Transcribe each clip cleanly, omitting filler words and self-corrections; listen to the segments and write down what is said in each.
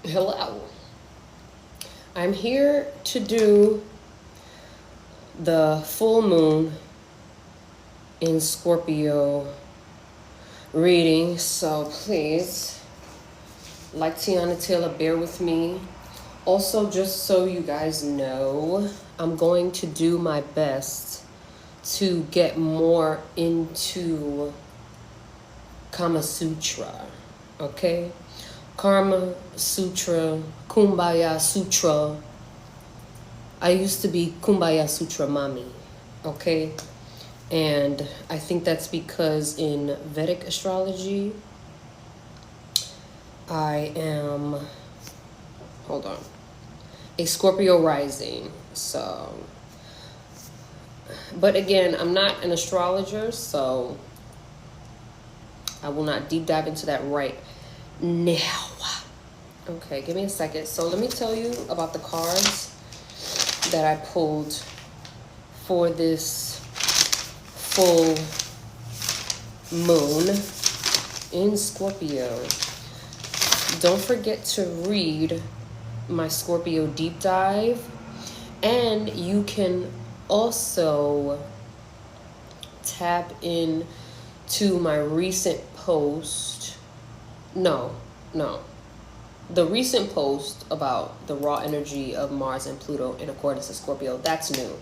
Hello. I'm here to do the full moon in Scorpio reading, so please, like Tiana Taylor, bear with me. Also, just so you guys know, I'm going to do my best to get more into Kama Sutra, okay? Karma Sutra, Kumbaya Sutra. I used to be Kumbaya Sutra Mami, okay? And I think that's because in Vedic astrology, I am, hold on, a Scorpio rising. So, but again, I'm not an astrologer, so I will not deep dive into that right now. Okay, give me a second. So let me tell you about the cards that I pulled for this full moon in Scorpio. Don't forget to read my Scorpio deep dive, and you can also tap in to my recent post. The recent post about the raw energy of Mars and Pluto in accordance to Scorpio. That's new.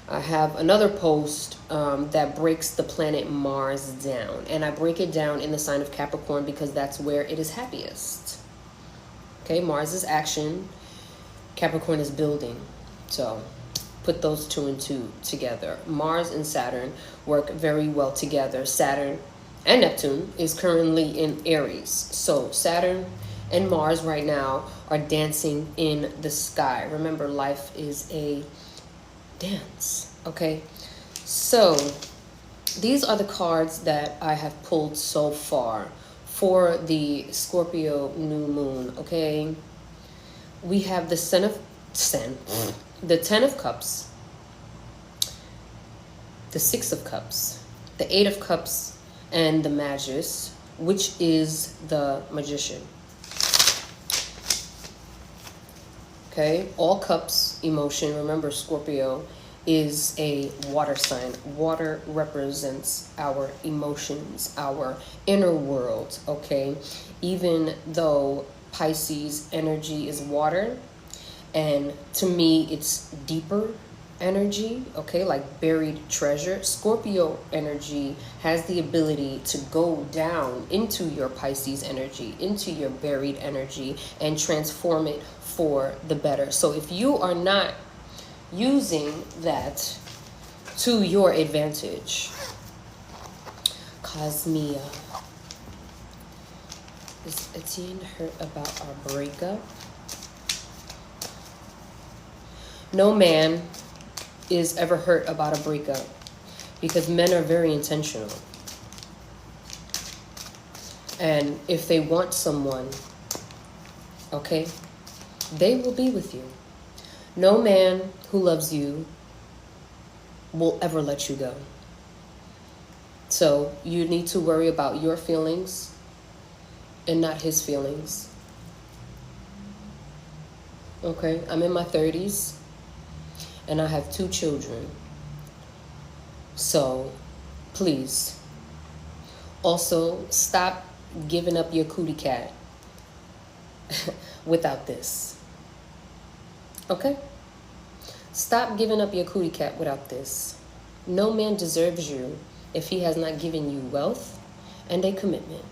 I have another post that breaks the planet Mars down, and I break it down in the sign of Capricorn because that's where it is happiest. Okay, Mars is action, Capricorn is building. So put those two and two together. Mars and Saturn work very well together. Saturn and Neptune is currently in Aries. So Saturn and Mars right now are dancing in the sky. Remember, life is a dance, okay? So these are the cards that I have pulled so far for the Scorpio new moon, okay? We have the the Ten of Cups, the Six of Cups, the Eight of Cups, and the Magus, which is the Magician. Okay, all cups, emotion. Remember, Scorpio is a water sign. Water represents our emotions, our inner world, okay? Even though Pisces energy is water, and to me, it's deeper energy, okay, like buried treasure. Scorpio energy has the ability to go down into your Pisces energy, into your buried energy, and transform it for the better. So if you are not using that to your advantage, Cosmia, is Etienne hurt about our breakup? No man is ever hurt about a breakup because men are very intentional. And if they want someone, okay, they will be with you. No man who loves you will ever let you go. So you need to worry about your feelings and not his feelings. Okay, I'm in my 30s and I have 2 children. So please, also stop giving up your cootie cat without this. Okay? Stop giving up your cootie cat without this. No man deserves you if he has not given you wealth and a commitment.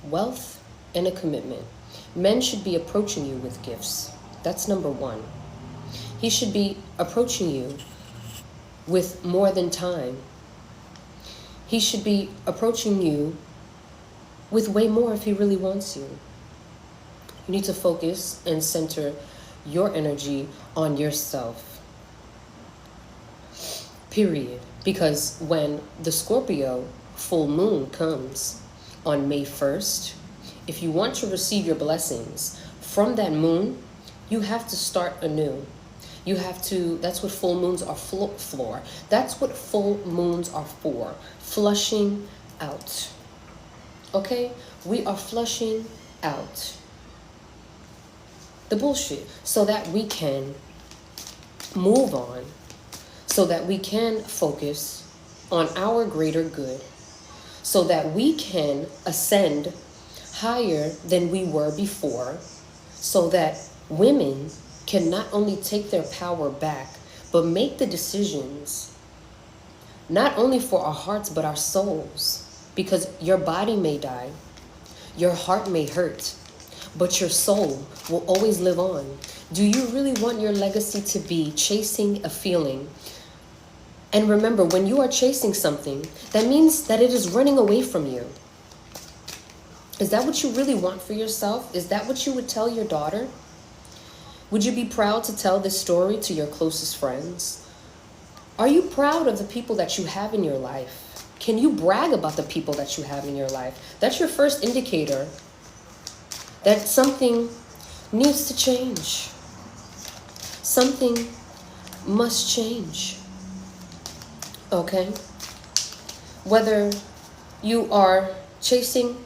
Wealth and a commitment. Men should be approaching you with gifts. That's number 1. He should be approaching you with more than time. He should be approaching you with way more if he really wants you. You need to focus and center your energy on yourself. Period. Because when the Scorpio full moon comes on May 1st, if you want to receive your blessings from that moon, you have to start anew. You have to, that's what full moons are for. That's what full moons are for. Flushing out. Okay? We are flushing out. the bullshit, so that we can move on, so that we can focus on our greater good, so that we can ascend higher than we were before, so that women can not only take their power back, but make the decisions, not only for our hearts, but our souls. Because your body may die, your heart may hurt, but your soul will always live on. Do you really want your legacy to be chasing a feeling? And remember, when you are chasing something, that means that it is running away from you. Is that what you really want for yourself? Is that what you would tell your daughter? Would you be proud to tell this story to your closest friends? Are you proud of the people that you have in your life? Can you brag about the people that you have in your life? That's your first indicator that something needs to change. Something must change. Okay? Whether you are chasing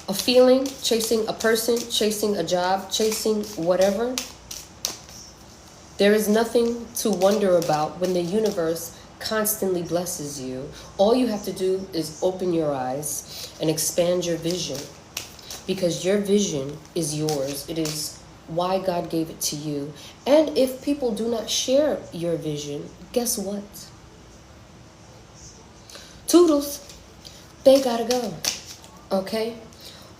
a feeling, chasing a person, chasing a job, chasing whatever, there is nothing to wonder about when the universe constantly blesses you. All you have to do is open your eyes and expand your vision, because your vision is yours. It is why God gave it to you. And if people do not share your vision, guess what? Toodles, they gotta go. Okay?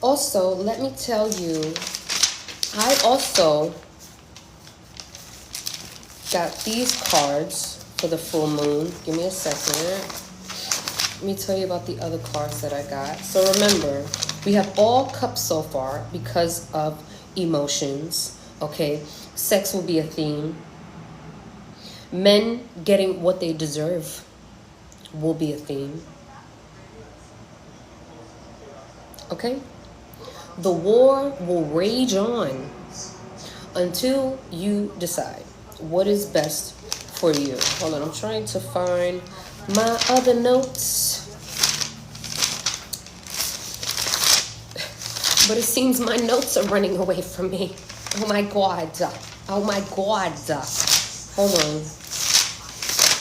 Also, let me tell you, I also got these cards for the full moon. Give me a second. Let me tell you about the other cards that I got. So remember, we have all cups so far because of emotions. Okay? Sex will be a theme. Men getting what they deserve will be a theme. Okay? The war will rage on until you decide what is best for you. Hold on, I'm trying to find my other notes. But it seems my notes are running away from me. Oh my God. Oh my God. Hold on.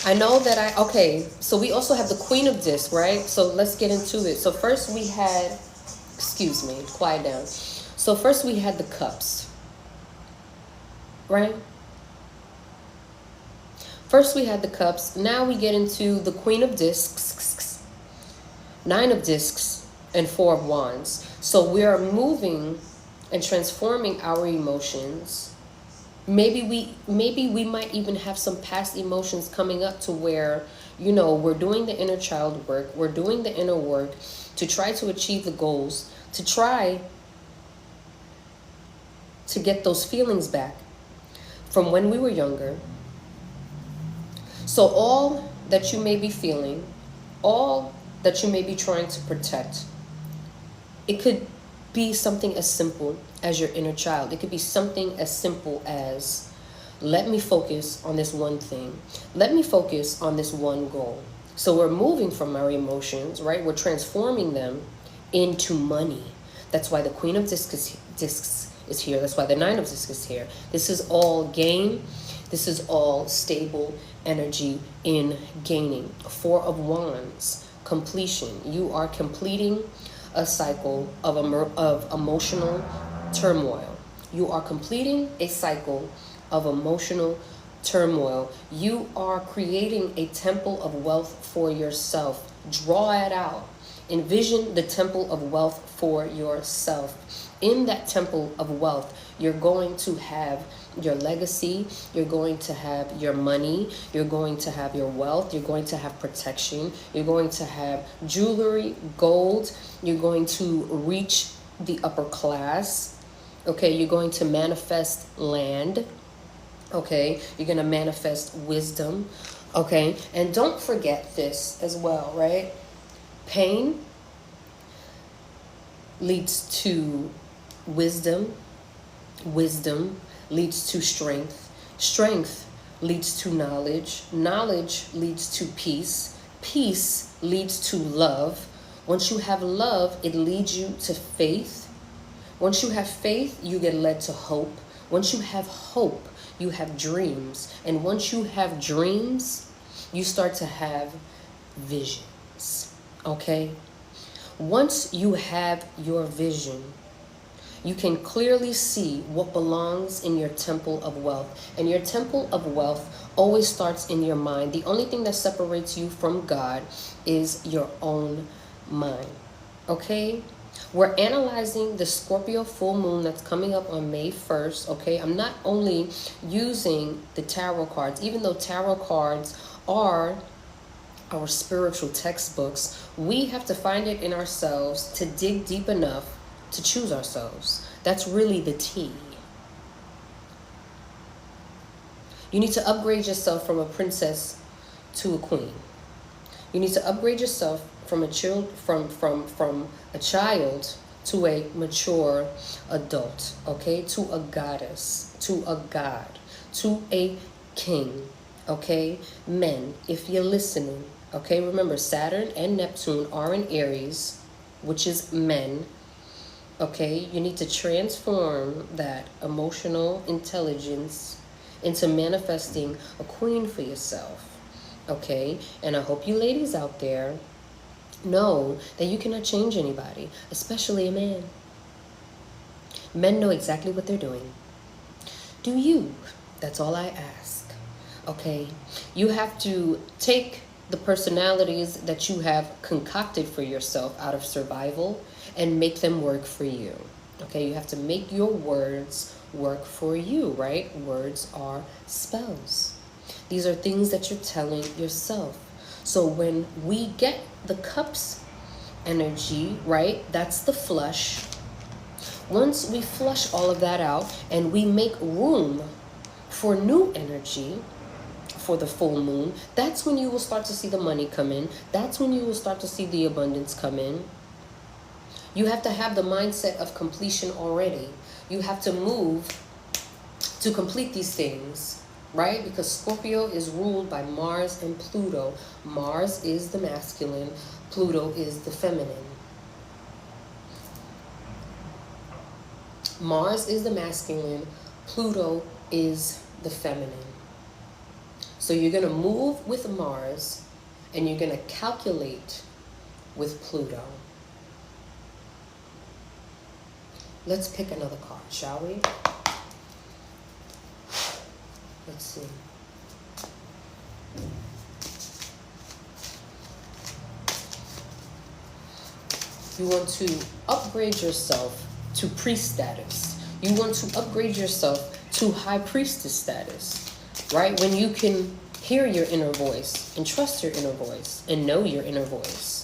I know that okay, so we also have the Queen of Discs, right? So let's get into it. So first we had, excuse me, quiet down. So first we had the cups, right? First we had the cups. Now we get into the Queen of Discs, Nine of Discs, and Four of Wands. So we are moving and transforming our emotions. Maybe we might even have some past emotions coming up to where, you know, we're doing the inner child work. We're doing the inner work to try to achieve the goals, to try to get those feelings back from when we were younger. So all that you may be feeling, all that you may be trying to protect, it could be something as simple as your inner child. It could be something as simple as, let me focus on this one thing. Let me focus on this one goal. So we're moving from our emotions, right? We're transforming them into money. That's why the Queen of Discs is here. That's why the Nine of Discs is here. This is all gain. This is all stable energy in gaining. Four of Wands, completion. You are completing a cycle of emotional turmoil. You are completing a cycle of emotional turmoil. You are creating a temple of wealth for yourself. Draw it out. Envision the temple of wealth for yourself. In that temple of wealth, you're going to have your legacy, you're going to have your money, you're going to have your wealth, you're going to have protection, you're going to have jewelry, gold, you're going to reach the upper class, okay? You're going to manifest land, okay? You're going to manifest wisdom, okay? And don't forget this as well, right? Pain leads to wisdom. Wisdom leads to strength. Strength leads to knowledge. Knowledge leads to peace. Peace leads to love. Once you have love, it leads you to faith. Once you have faith, you get led to hope. Once you have hope, you have dreams. And once you have dreams, you start to have visions. Okay? Once you have your vision, you can clearly see what belongs in your temple of wealth. And your temple of wealth always starts in your mind. The only thing that separates you from God is your own mind. Okay? We're analyzing the Scorpio full moon that's coming up on May 1st. Okay? I'm not only using the tarot cards, even though tarot cards are our spiritual textbooks, we have to find it in ourselves to dig deep enough to choose ourselves. That's really the T. You need to upgrade yourself from a princess to a queen. You need to upgrade yourself from a child to a mature adult, okay? To a goddess, to a god, to a king, okay? Men, if you're listening, okay? Remember, Saturn and Neptune are in Aries, which is men. Okay, you need to transform that emotional intelligence into manifesting a queen for yourself. Okay, and I hope you ladies out there know that you cannot change anybody, especially a man. Men know exactly what they're doing. Do you? That's all I ask. Okay, you have to take the personalities that you have concocted for yourself out of survival and make them work for you. Okay, you have to make your words work for you, right? Words are spells. These are things that you're telling yourself. So when we get the cups energy, right? That's the flush. Once we flush all of that out and we make room for new energy, for the full moon, that's when you will start to see the money come in. That's when you will start to see the abundance come in. You have to have the mindset of completion already. You have to move to complete these things, right? Because Scorpio is ruled by Mars and Pluto. Mars is the masculine, Pluto is the feminine. Mars is the masculine, Pluto is the feminine. So you're going to move with Mars and you're going to calculate with Pluto. Let's pick another card, shall we? Let's see. You want to upgrade yourself to priest status. You want to upgrade yourself to high priestess status, right? When you can hear your inner voice and trust your inner voice and know your inner voice.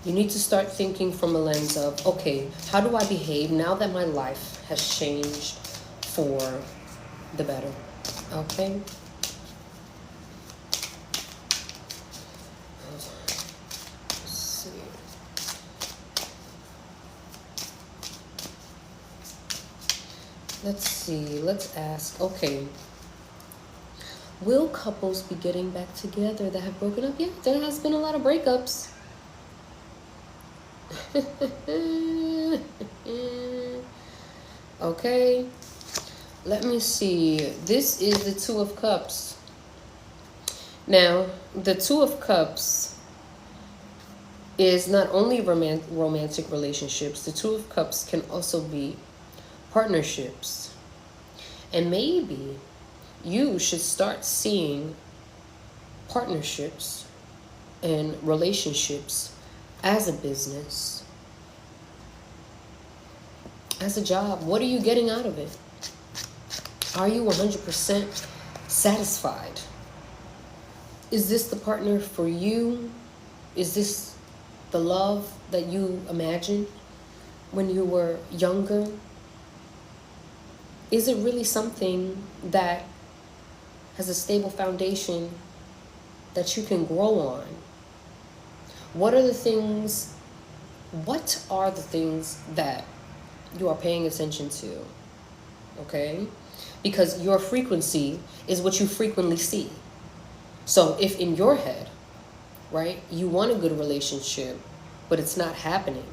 You need to start thinking from a lens of, okay, how do I behave now that my life has changed for the better? Okay? Let's see. Let's see. Let's ask, okay. Will couples be getting back together that have broken up? Yeah, there has been a lot of breakups. Okay, let me see. This is the Two of Cups. Now, the Two of Cups is not only romantic relationships. The Two of Cups can also be partnerships. And maybe you should start seeing partnerships and relationships as a business, as a job. What are you getting out of it? Are you 100% satisfied? Is this the partner for you? Is this the love that you imagined when you were younger? Is it really something that has a stable foundation that you can grow on? What are the things that you are paying attention to? Okay? Because your frequency is what you frequently see. So if in your head right? You want a good relationship, but it's not happening,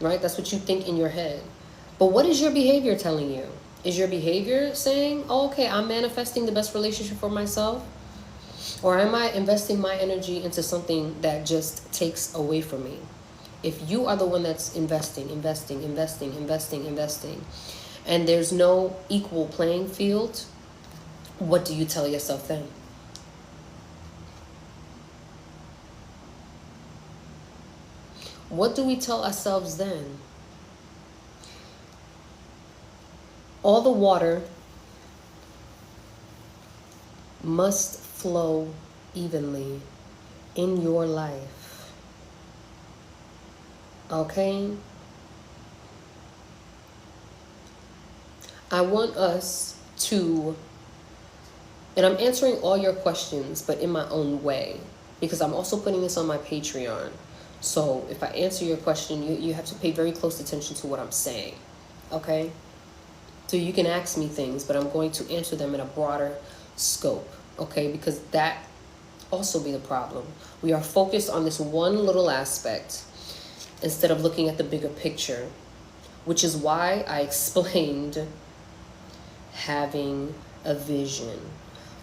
right? That's what you think in your head. But what is your behavior telling you? Is your behavior saying, oh, okay, I'm manifesting the best relationship for myself? Or am I investing my energy into something that just takes away from me? If you are the one that's investing, and there's no equal playing field, what do you tell yourself then? What do we tell ourselves then? All the water must flow evenly in your life. Okay? I want us to, and I'm answering all your questions, but in my own way, because I'm also putting this on my Patreon. So if I answer your question, you have to pay very close attention to what I'm saying. Okay? So you can ask me things, but I'm going to answer them in a broader scope. Okay? Because that also be the problem. We are focused on this one little aspect instead of looking at the bigger picture, which is why I explained having a vision,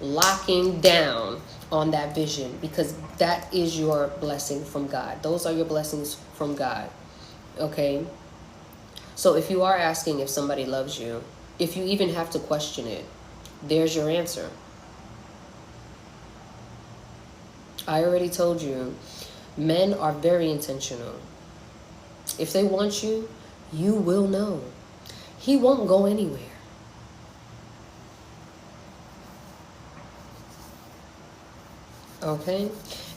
locking down on that vision, because that is your blessing from God. Those are your blessings from God. Okay? So if you are asking if somebody loves you, if you even have to question it, there's your answer. I already told you, men are very intentional. If they want you, you will know. He won't go anywhere. Okay?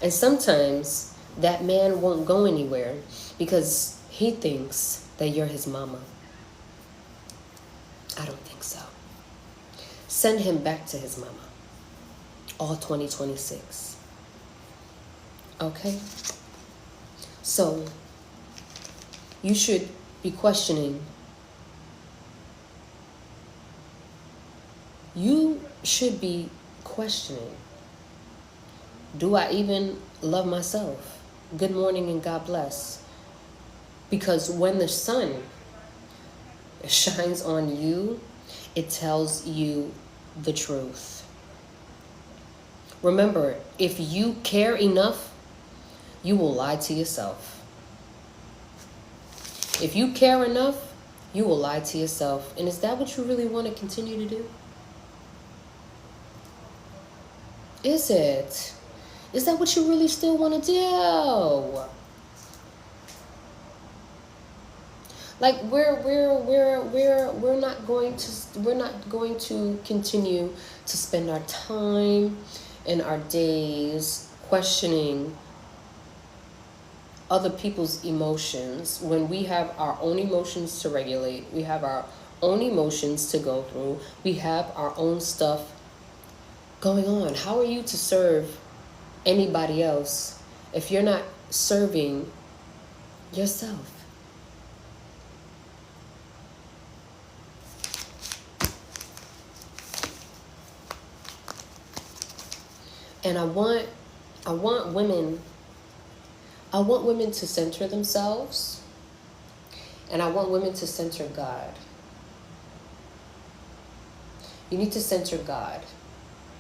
And sometimes that man won't go anywhere because he thinks that you're his mama. I don't think so. Send him back to his mama. All 2026. Okay? So, you should be questioning. You should be questioning. Do I even love myself? Good morning and God bless. Because when the sun shines on you, it tells you the truth. Remember, if you care enough, you will lie to yourself. If you care enough, you will lie to yourself. And is that what you really want to continue to do? Is it? Is that what you really still want to do? Like we're not going to continue to spend our time and our days questioning other people's emotions when we have our own emotions to regulate. We have our own emotions to go through. We have our own stuff going on. How are you to serve anybody else if you're not serving yourself? And I want women to center themselves, and I want women to center God. You need to center God.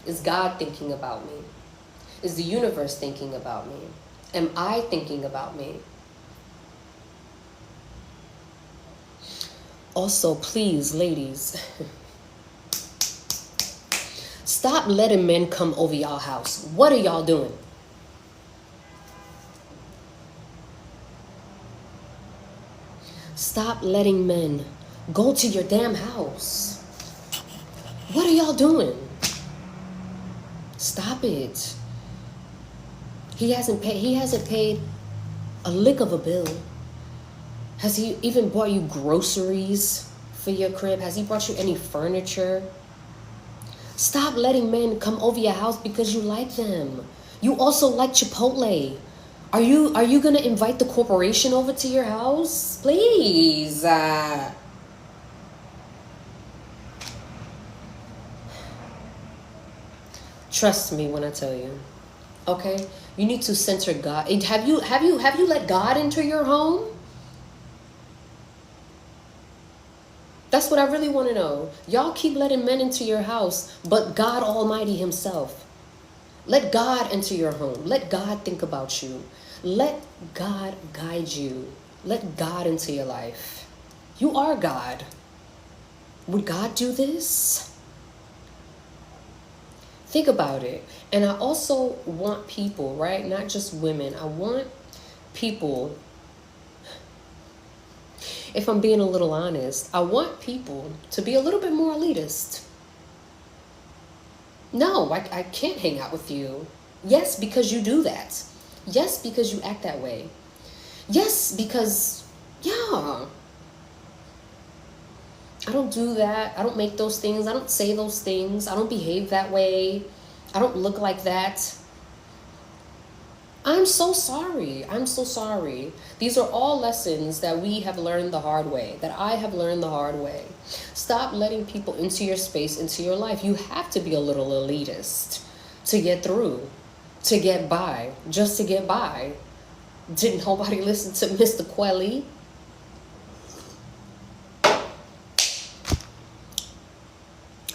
Is God thinking about me? Is the universe thinking about me? Am I thinking about me? Also, please, ladies, stop letting men come over y'all house. What are y'all doing? Stop letting men go to your damn house. What are y'all doing? Stop it. He hasn't paid a lick of a bill. Has he even bought you groceries for your crib? Has he brought you any furniture? Stop letting men come over your house because you like them. You also like Chipotle. Are you gonna invite the corporation over to your house? Please. Trust me when I tell you. Okay? You need to center God. Have you let God into your home? That's what I really want to know. Y'all keep letting men into your house, but God Almighty Himself. Let God into your home. Let God think about you. Let God guide you. Let God into your life. You are God. Would God do this? Think about it. And I also want people, right? Not just women. I want people, if I'm being a little honest, I want people to be a little bit more elitist. No, I can't hang out with you. Yes, because you do that. Yes, because you act that way. Yes, because, yeah. I don't do that. I don't make those things. I don't say those things. I don't behave that way. I don't look like that. I'm so sorry. I'm so sorry. These are all lessons that we have learned the hard way, that I have learned the hard way. Stop letting people into your space, into your life. You have to be a little elitist to get through, to get by, just to get by. Didn't nobody listen to Mr. Quelly?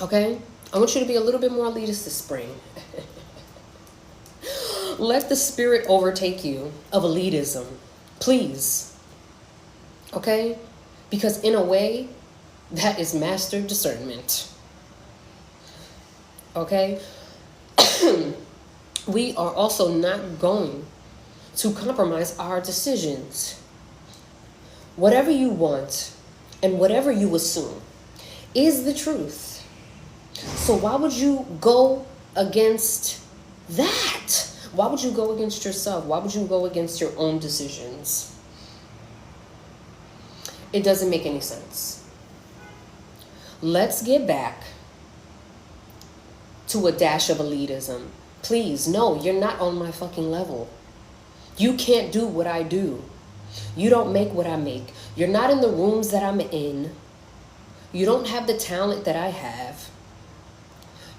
Okay? I want you to be a little bit more elitist this spring. Let the spirit overtake you of elitism. Please. Okay? Because in a way, that is master discernment. Okay? We are also not going to compromise our decisions. Whatever you want and whatever you assume is the truth. So why would you go against that? Why would you go against yourself? Why would you go against your own decisions? It doesn't make any sense. Let's get back to a dash of elitism. Please, no, you're not on my fucking level. You can't do what I do. You don't make what I make. You're not in the rooms that I'm in. You don't have the talent that I have.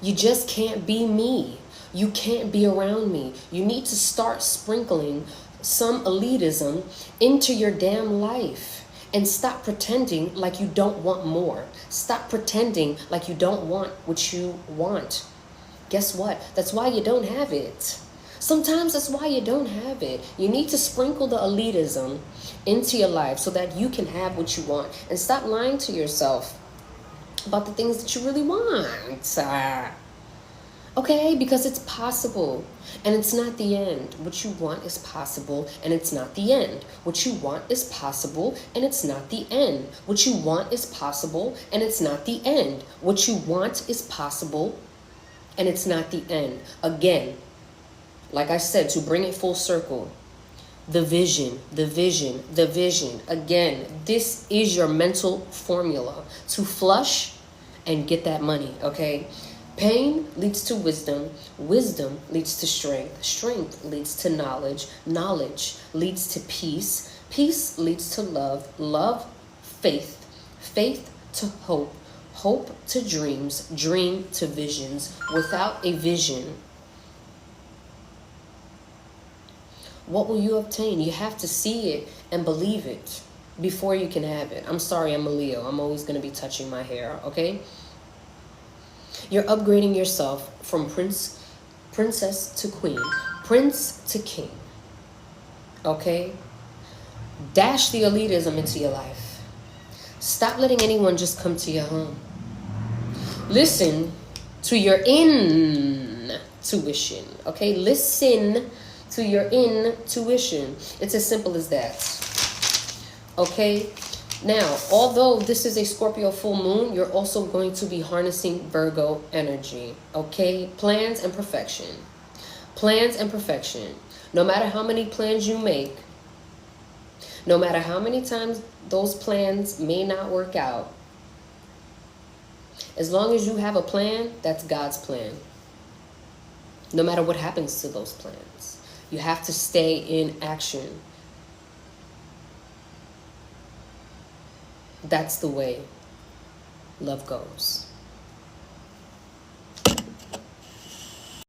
You just can't be me. You can't be around me. You need to start sprinkling some elitism into your damn life. And stop pretending like you don't want more. Stop pretending like you don't want what you want. Guess what? That's why you don't have it. Sometimes that's why you don't have it. You need to sprinkle the elitism into your life so that you can have what you want. And stop lying to yourself about the things that you really want. Okay, because it's possible and it's not the end. What you want is possible and it's not the end. What you want is possible and it's not the end. What you want is possible and it's not the end. What you want is possible and it's not the end. Again, like I said, to bring it full circle, the vision, the vision, the vision. Again, this is your mental formula to flush and get that money, okay? Pain leads to wisdom. Wisdom leads to strength. Strength leads to knowledge. Knowledge leads to peace. Peace leads to love. Love, faith. Faith to hope. Hope to dreams. Dream to visions. Without a vision, what will you obtain? You have to see it and believe it before you can have it. I'm sorry, I'm a Leo. I'm always going to be touching my hair, okay? You're upgrading yourself from princess to queen, prince to king. Okay? Dash the elitism into your life. Stop letting anyone just come to your home. Listen to your intuition. Okay? Listen to your intuition. It's as simple as that. Okay? Now, although this is a Scorpio full moon, you're also going to be harnessing Virgo energy, okay? Plans and perfection. Plans and perfection. No matter how many plans you make, no matter how many times those plans may not work out, as long as you have a plan, that's God's plan. No matter what happens to those plans, you have to stay in action. That's the way love goes.